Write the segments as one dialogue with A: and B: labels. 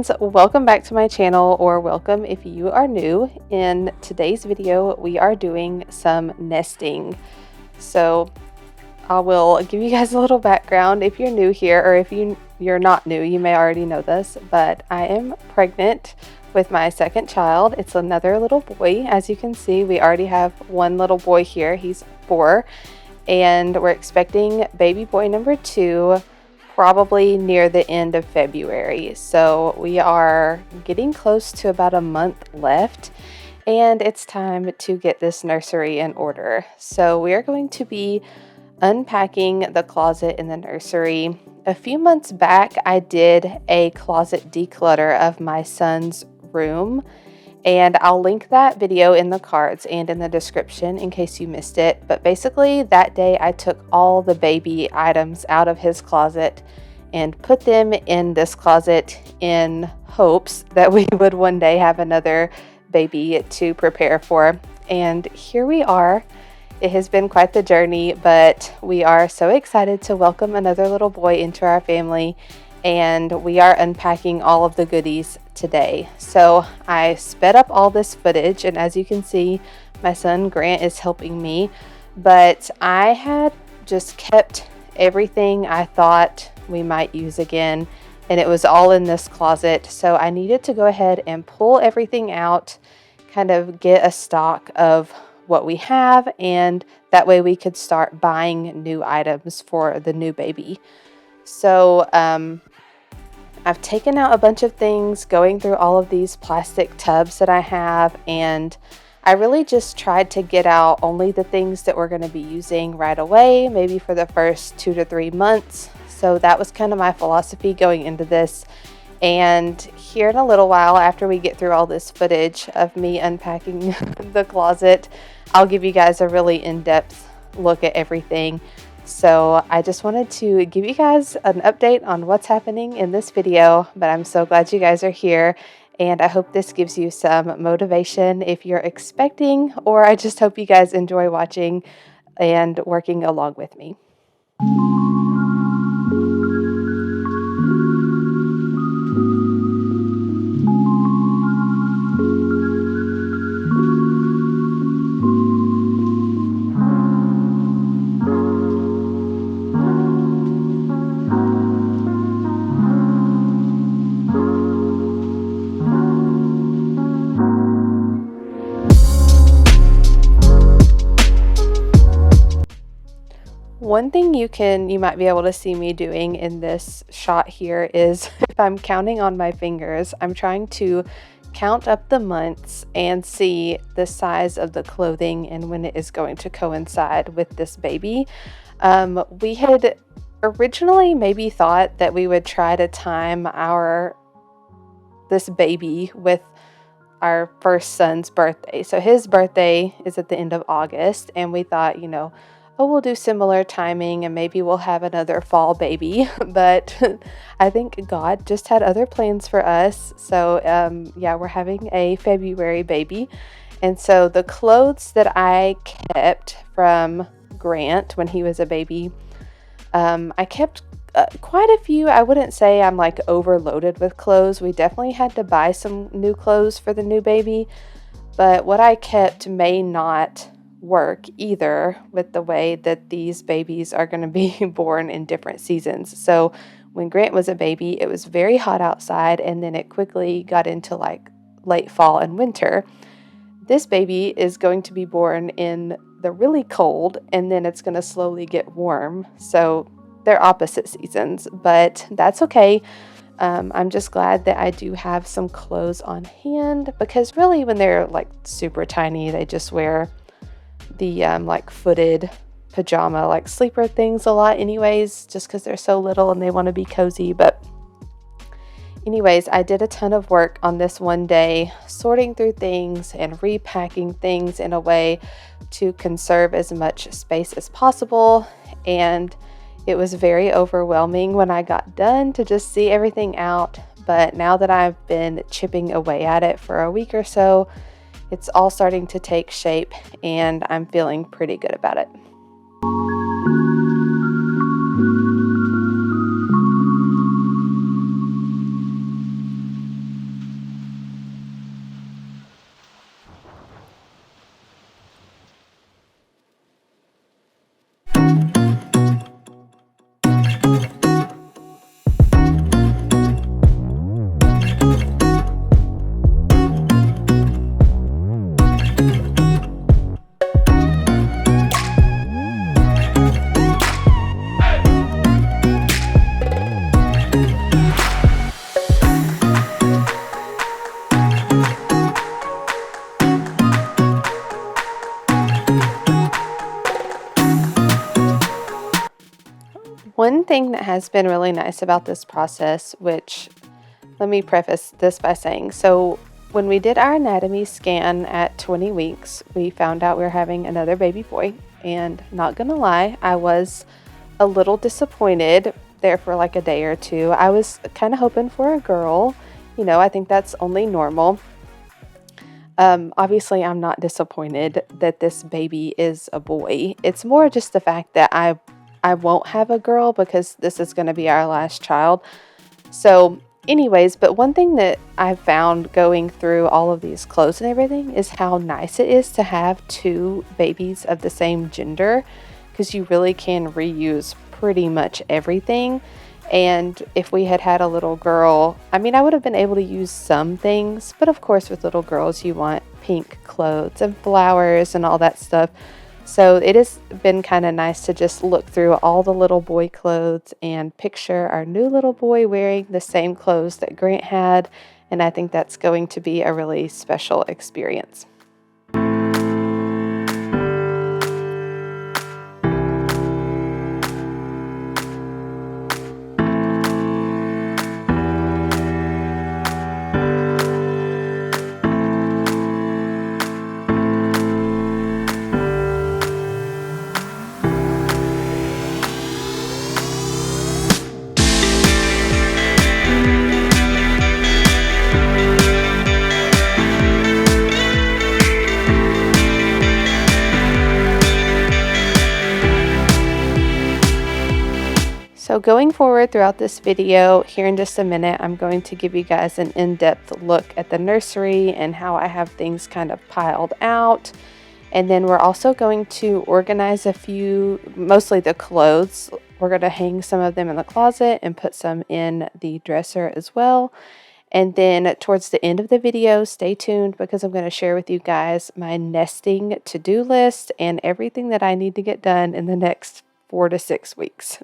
A: friends, welcome back to my channel, or welcome if you are new. In today's video, we are doing some nesting. So I will give you guys a little background if you're new here, or if you're not new, you may already know this, but I am pregnant with my second child. It's another little boy. As you can see, we already have one little boy here. He's 4, and we're expecting baby boy number 2 probably near the end of February. So we are getting close to about a month left, and it's time to get this nursery in order. So we are going to be unpacking the closet in the nursery. A few months back, I did a closet declutter of my son's room, and I'll link that video in the cards and in the description in case you missed it. But basically that day I took all the baby items out of his closet and put them in this closet in hopes that we would one day have another baby to prepare for. And here we are. It has been quite the journey, but we are so excited to welcome another little boy into our family, and we are unpacking all of the goodies today. So I sped up all this footage, and as you can see, my son Grant is helping me, but I had just kept everything I thought we might use again, and it was all in this closet. So I needed to go ahead and pull everything out, kind of get a stock of what we have, and that way we could start buying new items for the new baby. So I've taken out a bunch of things, going through all of these plastic tubs that I have, and I really just tried to get out only the things that we're going to be using right away, maybe for the first 2 to 3 months. So that was kind of my philosophy going into this. And here in a little while, after we get through all this footage of me unpacking the closet, I'll give you guys a really in-depth look at everything. So I just wanted to give you guys an update on what's happening in this video, but I'm so glad you guys are here, and I hope this gives you some motivation if you're expecting, or I just hope you guys enjoy watching and working along with me. One thing you might be able to see me doing in this shot here is, if I'm counting on my fingers, I'm trying to count up the months and see the size of the clothing and when it is going to coincide with this baby. We had originally maybe thought that we would try to time this baby with our first son's birthday. So his birthday is at the end of August, and we thought, we'll do similar timing and maybe we'll have another fall baby. But I think God just had other plans for us. So yeah, we're having a February baby. And so the clothes that I kept from Grant when he was a baby, I kept quite a few. I wouldn't say I'm like overloaded with clothes. We definitely had to buy some new clothes for the new baby, but what I kept may not work either with the way that these babies are going to be born in different seasons. So when Grant was a baby, it was very hot outside, and then it quickly got into like late fall and winter. This baby is going to be born in the really cold, and then it's going to slowly get warm. So they're opposite seasons, but that's okay. I'm just glad that I do have some clothes on hand, because really when they're like super tiny, they just wear the like footed pajama like sleeper things a lot anyways, just because they're so little and they want to be cozy. But anyways, I did a ton of work on this one day, sorting through things and repacking things in a way to conserve as much space as possible, and it was very overwhelming when I got done to just see everything out. But now that I've been chipping away at it for a week or so, it's all starting to take shape, and I'm feeling pretty good about it. one thing that has been really nice about this process, which let me preface this by saying, so when we did our anatomy scan at 20 weeks, we found out we were having another baby boy. And not gonna lie, I was a little disappointed there for like a day or two. I was kind of hoping for a girl. You know, I think that's only normal. Obviously, I'm not disappointed that this baby is a boy. It's more just the fact that I won't have a girl because this is going to be our last child. So anyways, but one thing that I've found going through all of these clothes and everything is how nice it is to have two babies of the same gender, because you really can reuse pretty much everything. And if we had had a little girl, I mean, I would have been able to use some things, but of course with little girls you want pink clothes and flowers and all that stuff. So it has been kind of nice to just look through all the little boy clothes and picture our new little boy wearing the same clothes that Grant had, and I think that's going to be a really special experience. So going forward throughout this video, here in just a minute, I'm going to give you guys an in-depth look at the nursery and how I have things kind of piled out. And then we're also going to organize a few, mostly the clothes. We're going to hang some of them in the closet and put some in the dresser as well. And then towards the end of the video, stay tuned because I'm going to share with you guys my nesting to-do list and everything that I need to get done in the next 4 to 6 weeks.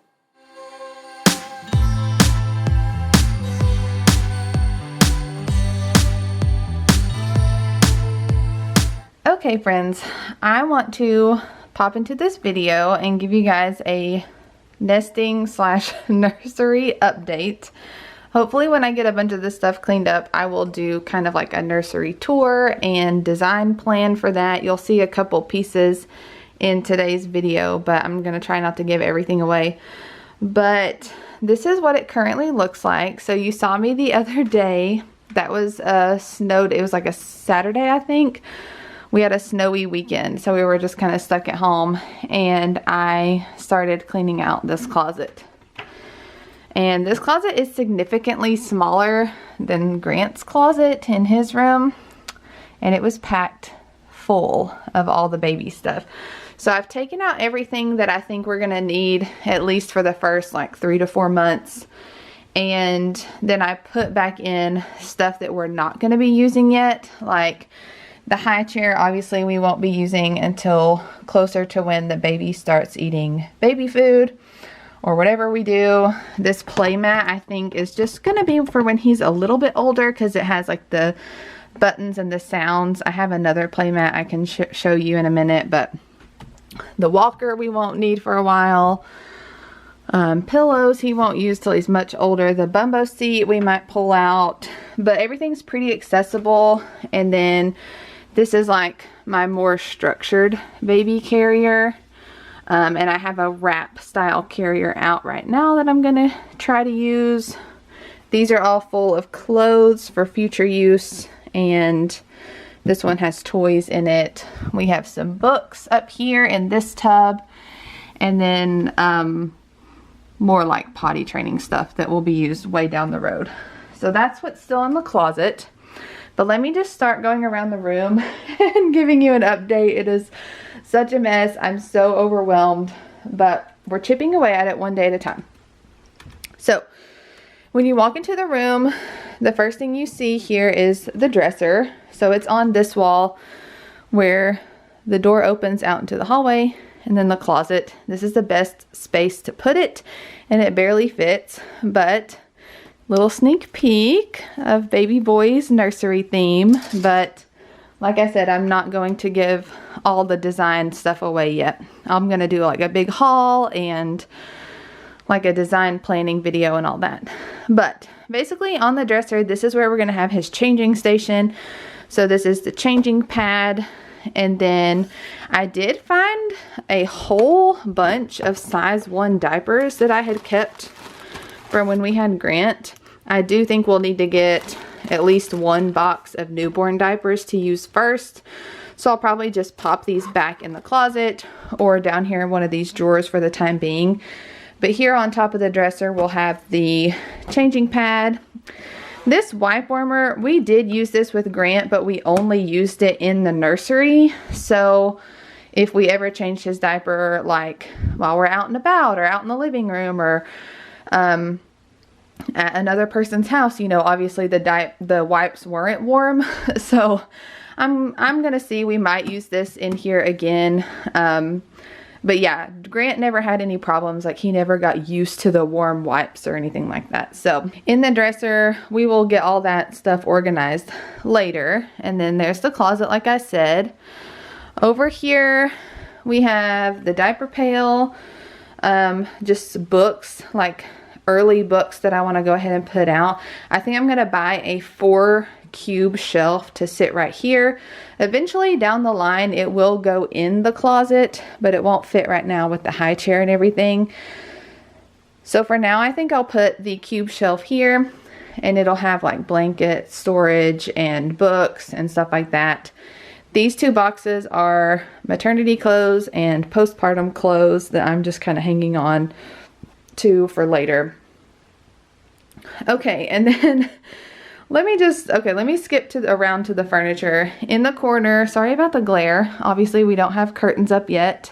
A: Okay friends, I want to pop into this video and give you guys a nesting / nursery update. Hopefully when I get a bunch of this stuff cleaned up, I will do kind of like a nursery tour and design plan for that. You'll see a couple pieces in today's video, but I'm going to try not to give everything away. But this is what it currently looks like. So you saw me the other day. That was snowed. It was like a Saturday, I think. We had a snowy weekend, so we were just kind of stuck at home, and I started cleaning out this closet. And this closet is significantly smaller than Grant's closet in his room, and it was packed full of all the baby stuff. So I've taken out everything that I think we're gonna need at least for the first like 3 to 4 months, and then I put back in stuff that we're not gonna be using yet, like the high chair. Obviously we won't be using until closer to when the baby starts eating baby food or whatever we do. This play mat I think is just gonna be for when he's a little bit older because it has like the buttons and the sounds. I have another play mat I can show you in a minute, but the walker we won't need for a while. Pillows he won't use till he's much older. The bumbo seat we might pull out, but everything's pretty accessible. And then this is like my more structured baby carrier. And I have a wrap style carrier out right now that I'm gonna try to use. These are all full of clothes for future use, and this one has toys in it. We have some books up here in this tub, and then more like potty training stuff that will be used way down the road. So that's what's still in the closet. But let me just start going around the room and giving you an update. It is such a mess. I'm so overwhelmed, but we're chipping away at it one day at a time. So when you walk into the room, the first thing you see here is the dresser. So it's on this wall where the door opens out into the hallway, and then the closet. This is the best space to put it, and it barely fits, but little sneak peek of baby boy's nursery theme. But like I said, I'm not going to give all the design stuff away yet. I'm gonna do like a big haul and like a design planning video and all that. But basically on the dresser, this is where we're gonna have his changing station. So this is the changing pad. And then I did find a whole bunch of size 1 diapers that I had kept from when we had Grant. I do think we'll need to get at least 1 box of newborn diapers to use first. So I'll probably just pop these back in the closet or down here in one of these drawers for the time being. But here on top of the dresser, we'll have the changing pad. This wipe warmer, we did use this with Grant, but we only used it in the nursery. So if we ever changed his diaper, like while we're out and about or out in the living room or at another person's house, you know, obviously the wipes weren't warm. So I'm gonna see, we might use this in here again. But yeah, Grant never had any problems. Like, he never got used to the warm wipes or anything like that. So in the dresser, we will get all that stuff organized later. And then there's the closet, like I said. Over here, we have the diaper pail, just books, like early books that I want to go ahead and put out. I think I'm going to buy a 4 cube shelf to sit right here. Eventually down the line it will go in the closet, but it won't fit right now with the high chair and everything. So for now I think I'll put the cube shelf here, and it'll have like blanket storage and books and stuff like that. These 2 boxes are maternity clothes and postpartum clothes that I'm just kind of hanging on to for later. Okay, and then let me skip around to the furniture. In the corner, sorry about the glare. Obviously, we don't have curtains up yet.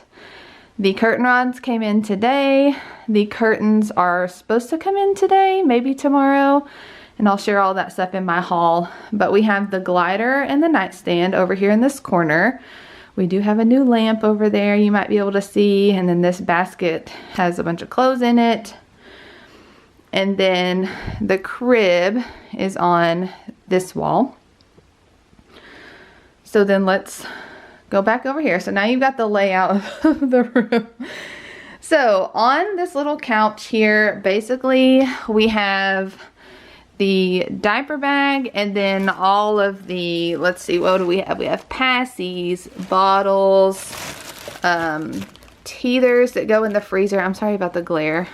A: The curtain rods came in today. The curtains are supposed to come in today, maybe tomorrow. And I'll share all that stuff in my haul. But we have the glider and the nightstand over here in this corner. We do have a new lamp over there you might be able to see. And then this basket has a bunch of clothes in it. And then the crib is on this wall. So then let's go back over here. So now you've got the layout of the room. So on this little couch here, basically we have the diaper bag and then all of the, let's see, what do we have? We have passies, bottles, teethers that go in the freezer. I'm sorry about the glare.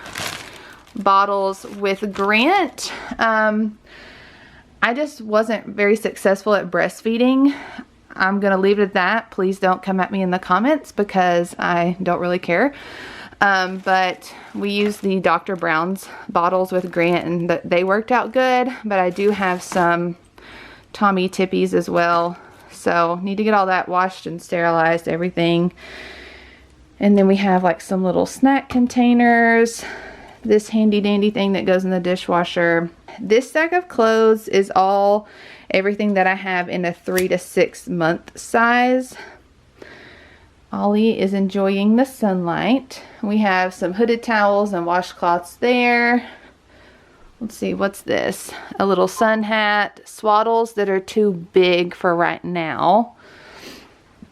A: Bottles with Grant. I just wasn't very successful at breastfeeding. I'm gonna leave it at that. Please don't come at me in the comments because I don't really care. But we used the Dr. Brown's bottles with Grant and they worked out good, but I do have some Tommy Tippies as well. So need to get all that washed and sterilized, everything. And then we have like some little snack containers. This handy dandy thing that goes in the dishwasher. This stack of clothes is everything that I have in a 3 to 6 month size. Ollie is enjoying the sunlight. We have some hooded towels and washcloths there. Let's see, what's this? A little sun hat, swaddles that are too big for right now.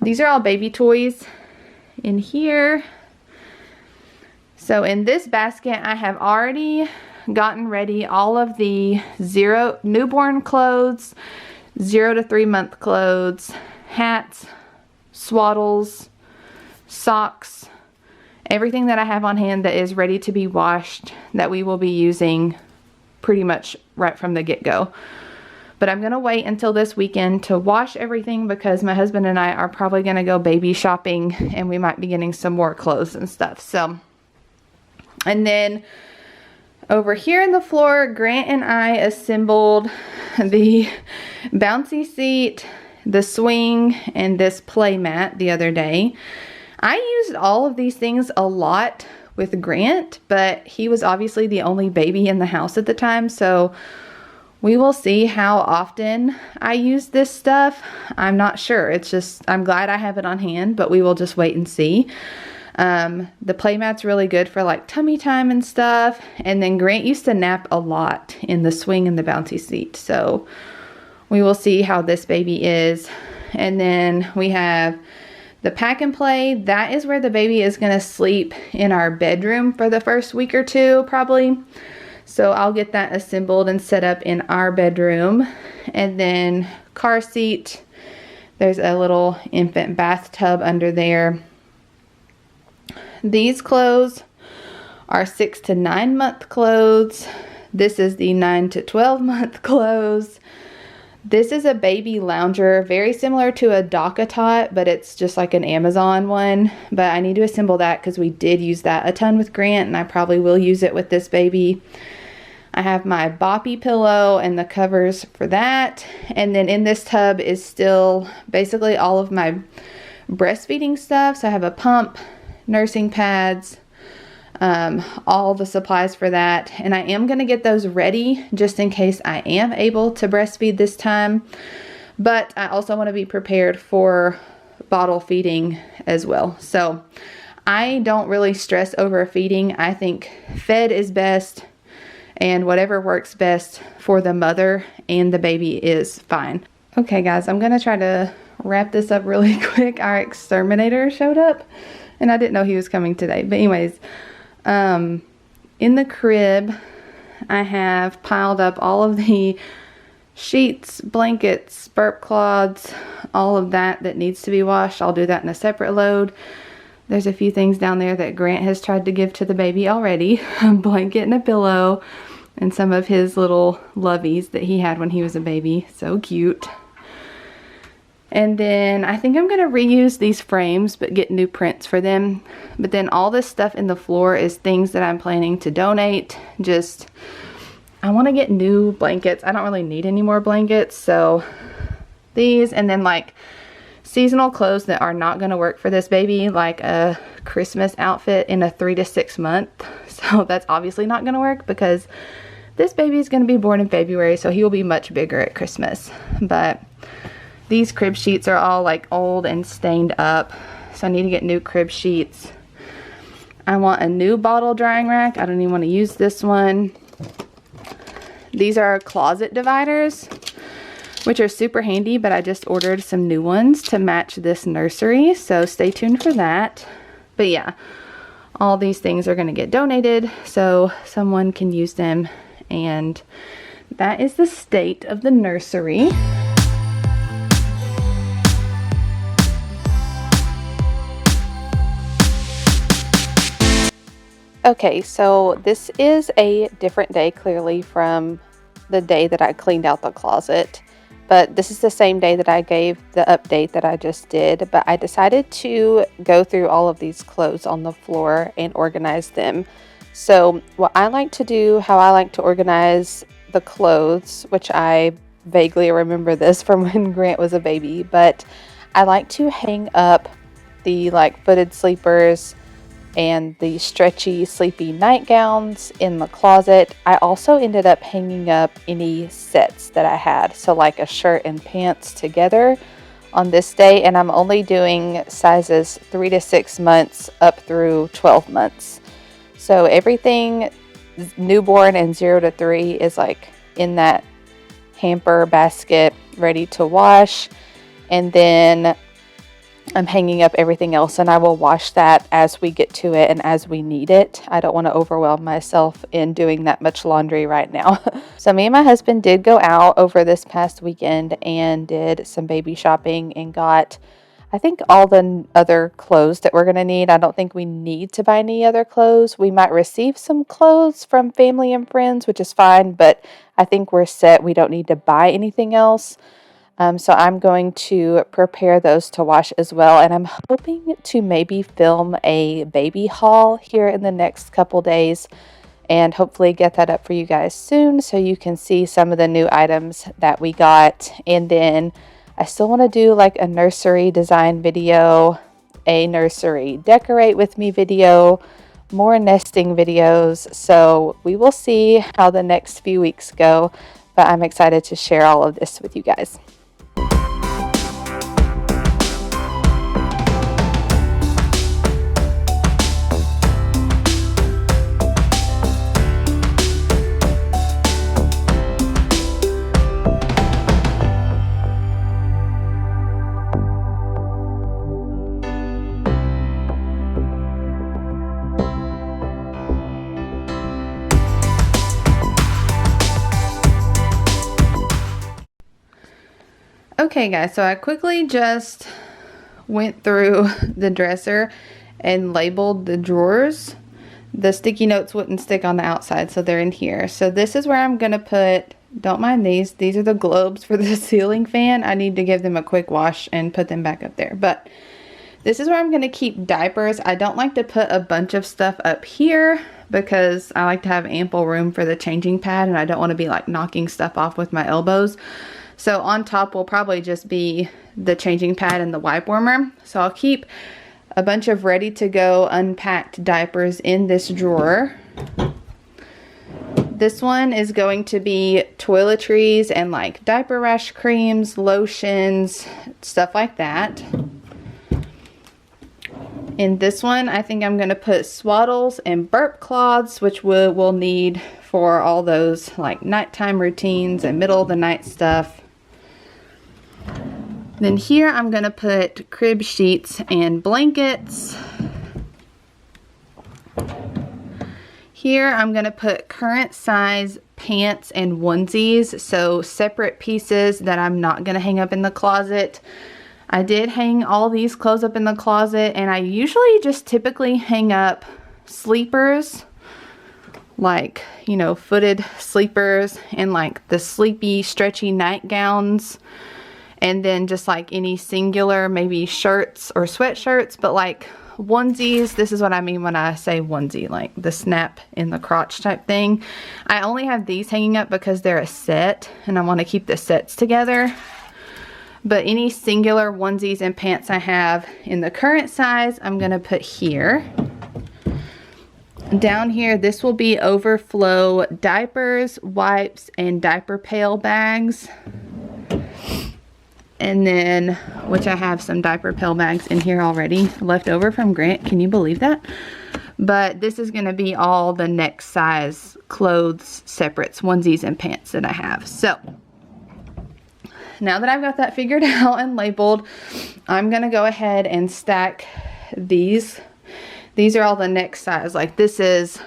A: These are all baby toys in here. So in this basket, I have already gotten ready all of the newborn clothes, 0 to 3 month clothes, hats, swaddles, socks, everything that I have on hand that is ready to be washed that we will be using pretty much right from the get-go. But I'm going to wait until this weekend to wash everything because my husband and I are probably going to go baby shopping and we might be getting some more clothes and stuff. So, and then over here in the floor, Grant and I assembled the bouncy seat, the swing, and this play mat the other day. I used all of these things a lot with Grant, but he was obviously the only baby in the house at the time, so we will see how often I use this stuff. I'm not sure. It's just, I'm glad I have it on hand, but we will just wait and see. The playmat's really good for like tummy time and stuff. And then Grant used to nap a lot in the swing and the bouncy seat. So we will see how this baby is. And then we have The pack and play, that is where the baby is going to sleep in our bedroom for the first week or two probably. So I'll get that assembled and set up in our bedroom. And then car seat, there's a little infant bathtub under there. These clothes are 6 to 9 month clothes. This is the 9 to 12 month clothes. This is a baby lounger, very similar to a DACA tot, but it's just like an Amazon one. But I need to assemble that because we did use that a ton with Grant, and I probably will use it with this baby. I have my boppy pillow and the covers for that. And then in this tub is still basically all of my breastfeeding stuff. So I have a pump, nursing pads, all the supplies for that. And I am going to get those ready just in case I am able to breastfeed this time. But I also want to be prepared for bottle feeding as well. So I don't really stress over feeding. I think fed is best, and whatever works best for the mother and the baby is fine. Okay guys, I'm going to try to wrap this up really quick. Our exterminator showed up and I didn't know he was coming today. But anyways, in the crib, I have piled up all of the sheets, blankets, burp cloths, all of that needs to be washed. I'll do that in a separate load. There's a few things down there that Grant has tried to give to the baby already. A blanket and a pillow and some of his little loveys that he had when he was a baby. So cute. And then I think I'm going to reuse these frames but get new prints for them. But then all this stuff in the floor is things that I'm planning to donate. Just, I want to get new blankets. I don't really need any more blankets. So these, and then like seasonal clothes that are not going to work for this baby, like a Christmas outfit in a 3 to 6 month. So that's obviously not going to work because this baby is going to be born in February, so he will be much bigger at Christmas. But these crib sheets are all like old and stained up, so I need to get new crib sheets. I want a new bottle drying rack. I don't even want to use this one. These are closet dividers, which are super handy, but I just ordered some new ones to match this nursery, so stay tuned for that. But yeah, all these things are going to get donated so someone can use them, and that is the state of the nursery. Okay, so this is a different day clearly from the day that I cleaned out the closet, but this is the same day that I gave the update that I just did. But I decided to go through all of these clothes on the floor and organize them. So what I like to do, how I like to organize the clothes, which I vaguely remember this from when Grant was a baby, but I like to hang up the like footed sleepers and the stretchy sleepy nightgowns in the closet. I also ended up hanging up any sets that I had, so like a shirt and pants together on this day, and I'm only doing sizes 3 to 6 months up through 12 months. So everything newborn and 0 to 3 is like in that hamper basket ready to wash, and then I'm hanging up everything else, and I will wash that as we get to it and as we need it. I don't want to overwhelm myself in doing that much laundry right now. So me and my husband did go out over this past weekend and did some baby shopping and got, I think, all the other clothes that we're going to need. I don't think we need to buy any other clothes. We might receive some clothes from family and friends, which is fine, but I think we're set. We don't need to buy anything else. So I'm going to prepare those to wash as well, and I'm hoping to maybe film a baby haul here in the next couple days and hopefully get that up for you guys soon so you can see some of the new items that we got. And then I still want to do like a nursery design video, a nursery decorate with me video, more nesting videos. So we will see how the next few weeks go, but I'm excited to share all of this with you guys. Okay guys, so I quickly just went through the dresser and labeled the drawers. The sticky notes wouldn't stick on the outside, so they're in here. So this is where I'm gonna put, don't mind these are the globes for the ceiling fan. I need to give them a quick wash and put them back up there. But this is where I'm gonna keep diapers. I don't like to put a bunch of stuff up here because I like to have ample room for the changing pad, and I don't want to be like knocking stuff off with my elbows. So on top will probably just be the changing pad and the wipe warmer. So I'll keep a bunch of ready to go unpacked diapers in this drawer. This one is going to be toiletries and like diaper rash creams, lotions, stuff like that. In this one, I think I'm going to put swaddles and burp cloths, which we'll need for all those like nighttime routines and middle of the night stuff. Then here I'm going to put crib sheets and blankets. Here I'm going to put current size pants and onesies, so separate pieces that I'm not going to hang up in the closet. I did hang all these clothes up in the closet, and I usually just typically hang up sleepers, like, you know, footed sleepers and like the sleepy stretchy nightgowns. And then just like any singular, maybe shirts or sweatshirts, but like onesies, this is what I mean when I say onesie, like the snap in the crotch type thing. I only have these hanging up because they're a set and I want to keep the sets together. But any singular onesies and pants I have in the current size, I'm going to put here. Down here, this will be overflow diapers, wipes, and diaper pail bags. And then, which I have some diaper pail bags in here already left over from Grant. Can you believe that? But this is going to be all the next size clothes separates, onesies and pants that I have. So now that I've got that figured out and labeled, I'm going to go ahead and stack these. These are all the next size. Like this is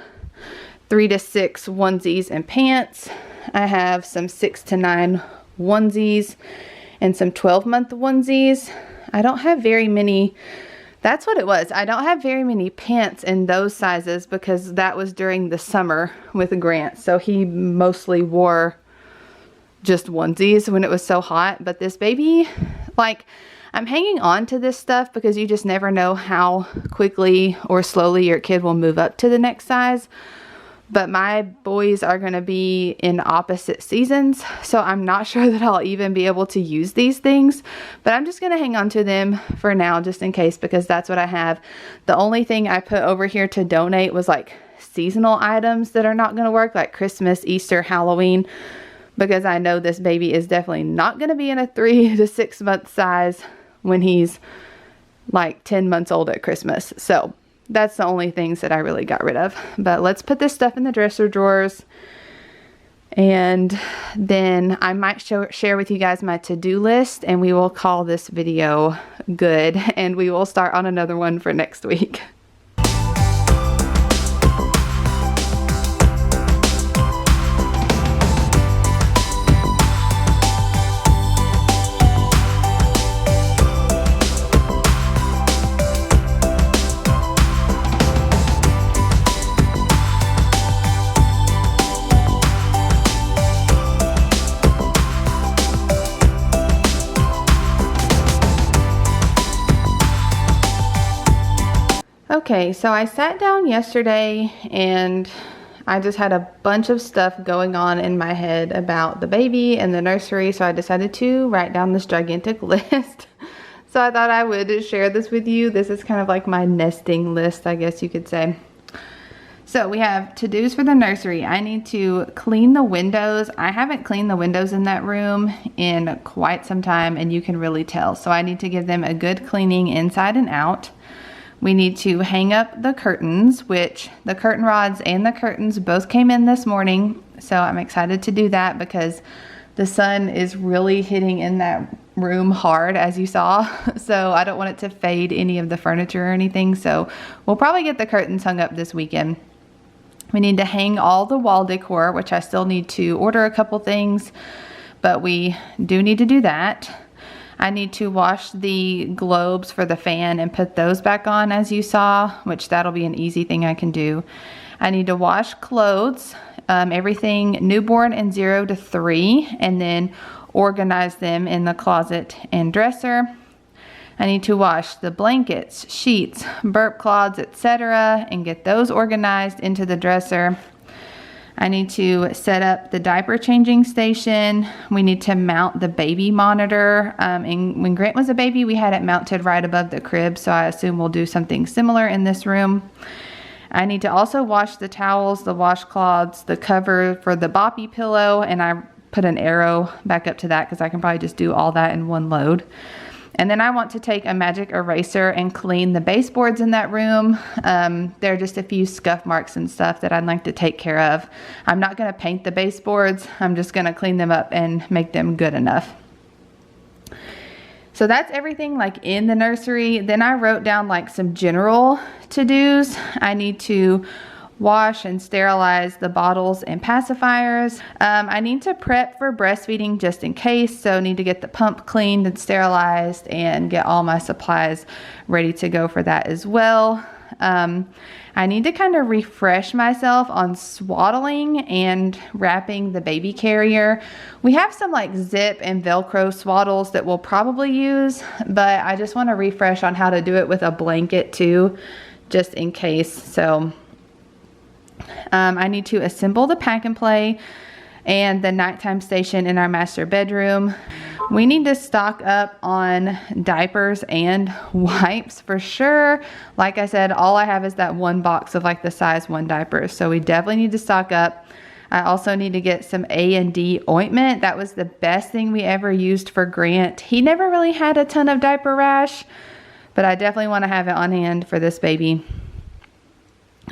A: 3 to 6 onesies and pants. I have some 6 to 9 onesies and some 12-month onesies. I don't have very many, that's what it was. I don't have very many pants in those sizes because that was during the summer with Grant. So he mostly wore just onesies when it was so hot. But this baby, like, I'm hanging on to this stuff because you just never know how quickly or slowly your kid will move up to the next size. But my boys are going to be in opposite seasons, so I'm not sure that I'll even be able to use these things. But I'm just going to hang on to them for now just in case, because that's what I have. The only thing I put over here to donate was like seasonal items that are not going to work, like Christmas, Easter, Halloween, because I know this baby is definitely not going to be in a 3 to 6 month size when he's like 10 months old at Christmas. So that's the only things that I really got rid of. But let's put this stuff in the dresser drawers. And then I might share with you guys my to-do list, and we will call this video good. And we will start on another one for next week. Okay, so I sat down yesterday and I just had a bunch of stuff going on in my head about the baby and the nursery, so I decided to write down this gigantic list. So I thought I would share this with you. This is kind of like my nesting list, I guess you could say. So we have to-dos for the nursery. I need to clean the windows. I haven't cleaned the windows in that room in quite some time, and you can really tell. So I need to give them a good cleaning inside and out. We need to hang up the curtains, which the curtain rods and the curtains both came in this morning. So I'm excited to do that because the sun is really hitting in that room hard, as you saw. So I don't want it to fade any of the furniture or anything. So we'll probably get the curtains hung up this weekend. We need to hang all the wall decor, which I still need to order a couple things, but we do need to do that. I need to wash the globes for the fan and put those back on, as you saw, which that'll be an easy thing I can do. I need to wash clothes, everything newborn and 0 to 3, and then organize them in the closet and dresser. I need to wash the blankets, sheets, burp cloths, etc., and get those organized into the dresser. I need to set up the diaper changing station. We need to mount the baby monitor. And when Grant was a baby, we had it mounted right above the crib, so I assume we'll do something similar in this room. I need to also wash the towels, the washcloths, the cover for the boppy pillow, and I put an arrow back up to that because I can probably just do all that in one load. And then I want to take a magic eraser and clean the baseboards in that room. There are just a few scuff marks and stuff that I'd like to take care of. I'm not going to paint the baseboards. I'm just going to clean them up and make them good enough. So that's everything like in the nursery. Then I wrote down like some general to-dos. I need to wash and sterilize the bottles and pacifiers. I need to prep for breastfeeding just in case, so need to get the pump cleaned and sterilized and get all my supplies ready to go for that as well. I need to kind of refresh myself on swaddling and wrapping the baby carrier. We have some like zip and Velcro swaddles that we'll probably use, but I just want to refresh on how to do it with a blanket too, just in case. So I need to assemble the pack and play and the nighttime station in our master bedroom. We need to stock up on diapers and wipes for sure. Like I said, all I have is that one box of like the size 1 diapers, so we definitely need to stock up. I also need to get some A&D ointment. That was the best thing we ever used for Grant. He never really had a ton of diaper rash, but I definitely want to have it on hand for this baby.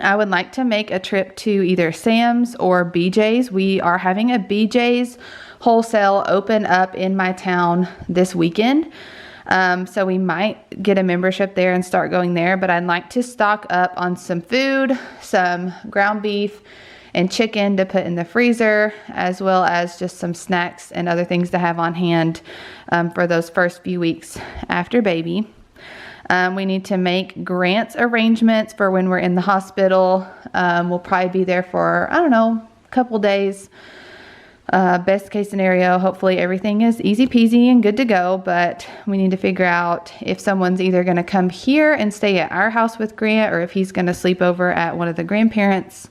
A: I would like to make a trip to either Sam's or BJ's. We are having a BJ's wholesale open up in my town this weekend. So we might get a membership there and start going there, but I'd like to stock up on some food, some ground beef and chicken to put in the freezer, as well as just some snacks and other things to have on hand for those first few weeks after baby. We need to make Grant's arrangements for when we're in the hospital. We'll probably be there for, I don't know, a couple days. Best case scenario, hopefully everything is easy peasy and good to go, but we need to figure out if someone's either going to come here and stay at our house with Grant or if he's going to sleep over at one of the grandparents.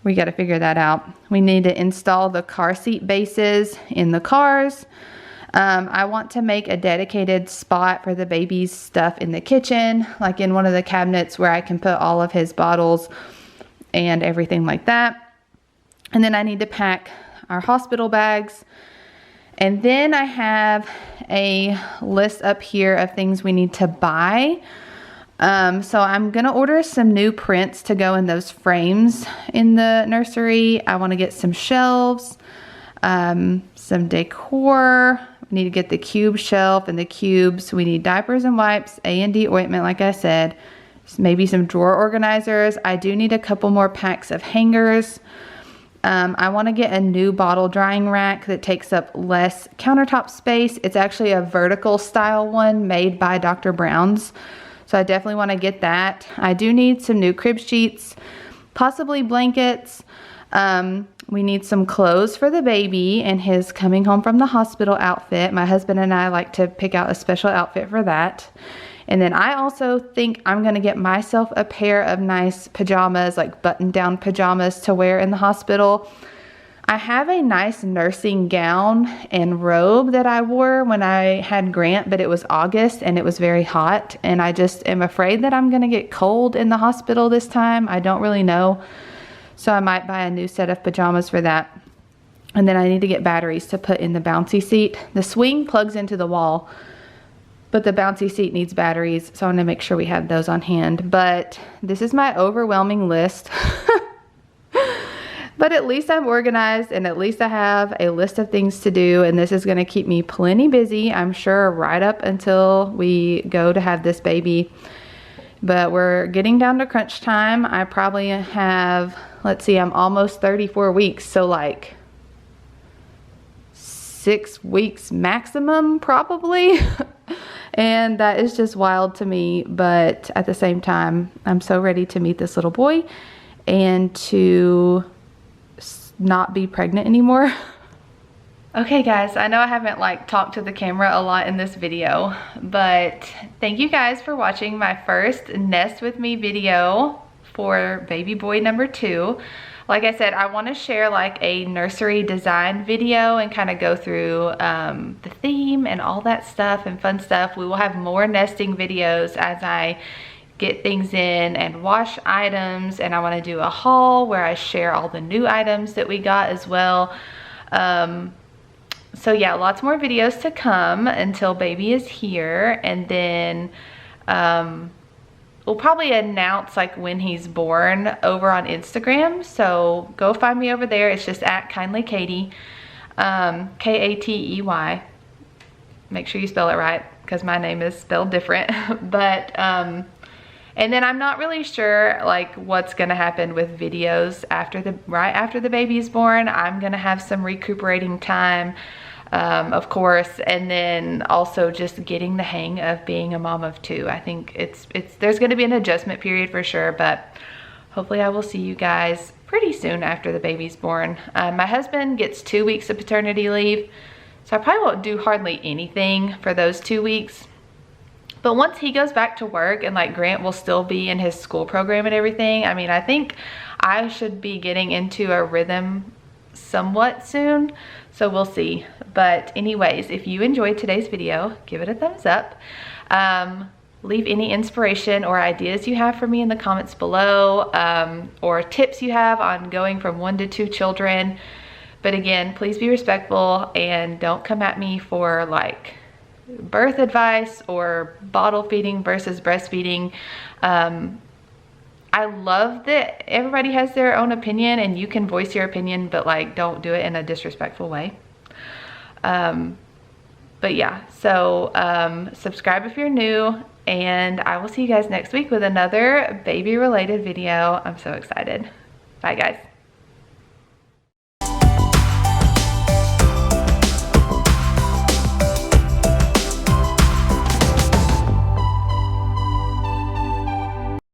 A: We got to figure that out. We need to install the car seat bases in the cars. I want to make a dedicated spot for the baby's stuff in the kitchen, like in one of the cabinets where I can put all of his bottles and everything like that. And then I need to pack our hospital bags. And then I have a list up here of things we need to buy. So I'm going to order some new prints to go in those frames in the nursery. I want to get some shelves, some decor. We need to get the cube shelf and the cubes. We need diapers and wipes, A&D ointment, like I said, maybe some drawer organizers. I do need a couple more packs of hangers. I want to get a new bottle drying rack that takes up less countertop space. It's actually a vertical style one made by Dr. Brown's. So I definitely want to get that. I do need some new crib sheets, possibly blankets. We need some clothes for the baby and his coming home from the hospital outfit. My husband and I like to pick out a special outfit for that. And then I also think I'm going to get myself a pair of nice pajamas, like button-down pajamas to wear in the hospital. I have a nice nursing gown and robe that I wore when I had Grant, but it was August and it was very hot. And I just am afraid that I'm going to get cold in the hospital this time. I don't really know. So I might buy a new set of pajamas for that. And then I need to get batteries to put in the bouncy seat. The swing plugs into the wall, but the bouncy seat needs batteries. So I'm going to make sure we have those on hand. But this is my overwhelming list. But at least I'm organized and at least I have a list of things to do. And this is going to keep me plenty busy, I'm sure, right up until we go to have this baby. But we're getting down to crunch time. I probably have, let's see, I'm almost 34 weeks. So like 6 weeks maximum, probably. And that is just wild to me, but at the same time, I'm so ready to meet this little boy and to not be pregnant anymore. Okay guys, I know I haven't like talked to the camera a lot in this video, but thank you guys for watching my first Nest With Me video for baby boy number 2. Like I said, I want to share like a nursery design video and kind of go through the theme and all that stuff and fun stuff. We will have more nesting videos as I get things in and wash items, and I want to do a haul where I share all the new items that we got as well. So yeah, lots more videos to come until baby is here, and then we'll probably announce like when he's born over on Instagram. So go find me over there. It's just at Kindly Katey, Katey. Make sure you spell it right because my name is spelled different. But and then I'm not really sure like what's gonna happen with videos right after the baby is born. I'm gonna have some recuperating time, of course, and then also just getting the hang of being a mom of 2. I think there's gonna be an adjustment period for sure, but hopefully I will see you guys pretty soon after the baby's born. My husband gets 2 weeks of paternity leave, so I probably won't do hardly anything for those 2 weeks. But once he goes back to work and like Grant will still be in his school program and everything, I mean, I think I should be getting into a rhythm somewhat soon. So we'll see. But anyways, if you enjoyed today's video, give it a thumbs up. Leave any inspiration or ideas you have for me in the comments below, or tips you have on going from 1 to 2 children. But again, please be respectful and don't come at me for like birth advice or bottle feeding versus breastfeeding. I love that everybody has their own opinion and you can voice your opinion, but like don't do it in a disrespectful way. But yeah, so subscribe if you're new, and I will see you guys next week with another baby related video. I'm so excited. Bye guys.